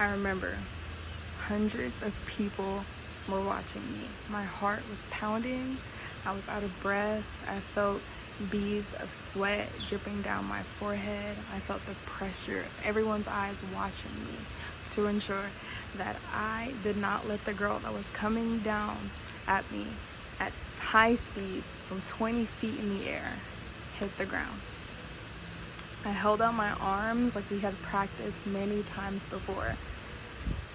I remember hundreds of people were watching me. My heart was pounding. I was out of breath. I felt beads of sweat dripping down my forehead. I felt the pressure of everyone's eyes watching me to ensure that I did not let the girl that was coming down at me at high speeds from 20 feet in the air hit the ground. I held out my arms like we had practiced many times before,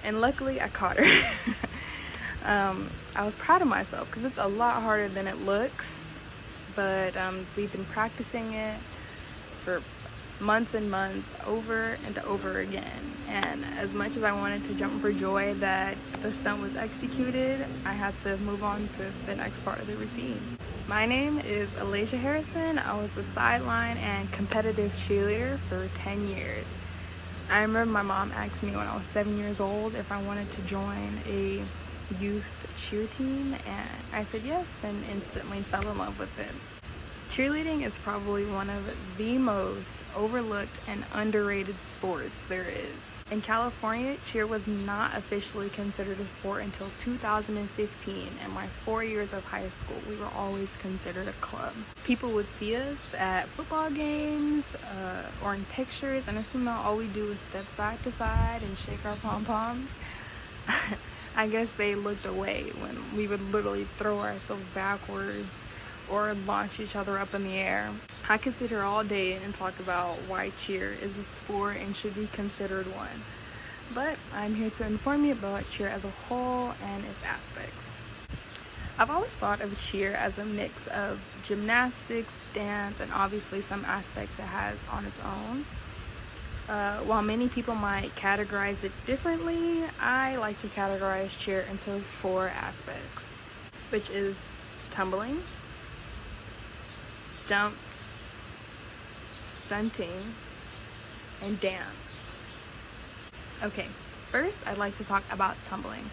and luckily I caught her. I was proud of myself because it's a lot harder than it looks, but we've been practicing it for months and months, over and over again. And as much as I wanted to jump for joy that the stunt was executed, I had to move on to the next part of the routine. My name is Alasia Harrison. I was a sideline and competitive cheerleader for 10 years. I remember my mom asked me when I was 7 years old if I wanted to join a youth cheer team, and I said yes and instantly fell in love with it. Cheerleading is probably one of the most overlooked and underrated sports there is. In California, cheer was not officially considered a sport until 2015. In my 4 years of high school, we were always considered a club. People would see us at football games or in pictures and assume that all we do is step side to side and shake our pom-poms. I guess they looked away when we would literally throw ourselves backwards or launch each other up in the air. I could sit here all day and talk about why cheer is a sport and should be considered one, but I'm here to inform you about cheer as a whole and its aspects. I've always thought of cheer as a mix of gymnastics, dance, and obviously some aspects it has on its own. While many people might categorize it differently, I like to categorize cheer into 4 aspects, which is tumbling, jumps, stunting, and dance. Okay, first I'd like to talk about tumbling.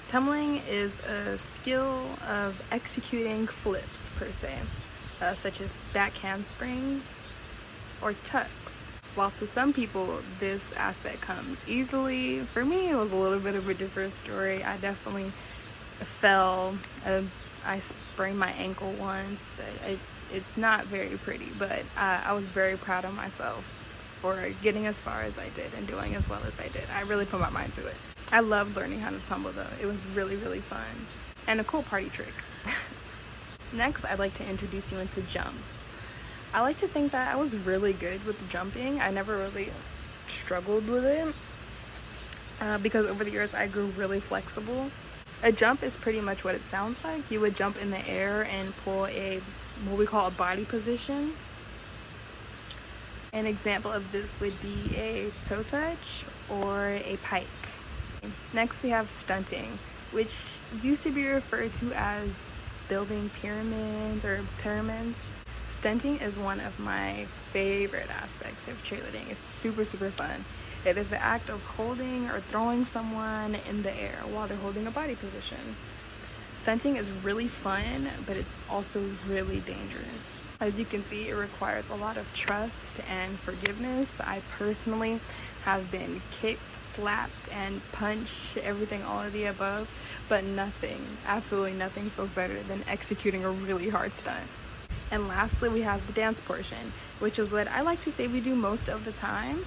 Tumbling is a skill of executing flips per se, such as back handsprings or tucks. While to some people this aspect comes easily, for me it was a little bit of a different story. I definitely fell. I sprained my ankle once. It's not very pretty, but I was very proud of myself for getting as far as I did and doing as well as I did. I really put my mind to it. I loved learning how to tumble though. It was really, really fun and a cool party trick. Next, I'd like to introduce you into jumps. I like to think that I was really good with jumping. I never really struggled with it because over the years I grew really flexible. A jump is pretty much what it sounds like. You would jump in the air and pull what we call a body position. An example of this would be a toe touch or a pike. Next we have stunting, which used to be referred to as building pyramids or pyramids. Stunting is one of my favorite aspects of cheerleading. It's super, super fun. It is the act of holding or throwing someone in the air while they're holding a body position. Stunting is really fun, but it's also really dangerous. As you can see, it requires a lot of trust and forgiveness. I personally have been kicked, slapped, and punched, everything, all of the above, but nothing, absolutely nothing feels better than executing a really hard stunt. And lastly, we have the dance portion, which is what I like to say we do most of the time.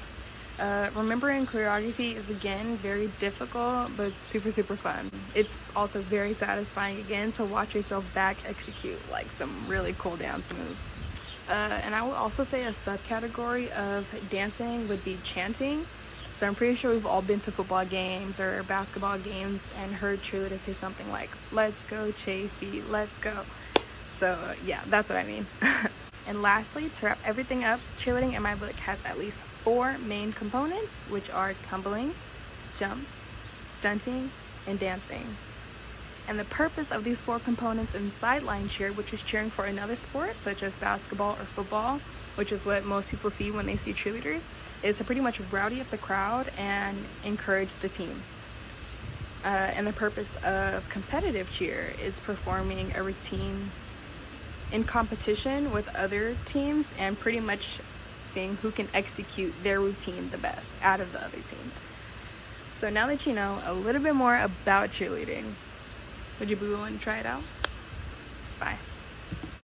Remembering choreography is again very difficult, but super, super fun. It's also very satisfying again to watch yourself back execute like some really cool dance moves. And I will also say a subcategory of dancing would be chanting. So I'm pretty sure we've all been to football games or basketball games and heard cheerleaders say something like, "Let's go Chafee, let's go." So yeah, that's what I mean. And lastly, to wrap everything up, cheerleading in my book has at least 4 main components, which are tumbling, jumps, stunting, and dancing. And the purpose of these 4 components in sideline cheer, which is cheering for another sport such as basketball or football, which is what most people see when they see cheerleaders, is to pretty much rowdy up the crowd and encourage the team. And the purpose of competitive cheer is performing a routine in competition with other teams and pretty much seeing who can execute their routine the best out of the other teams. So now that you know a little bit more about cheerleading, would you be willing to try it out? Bye.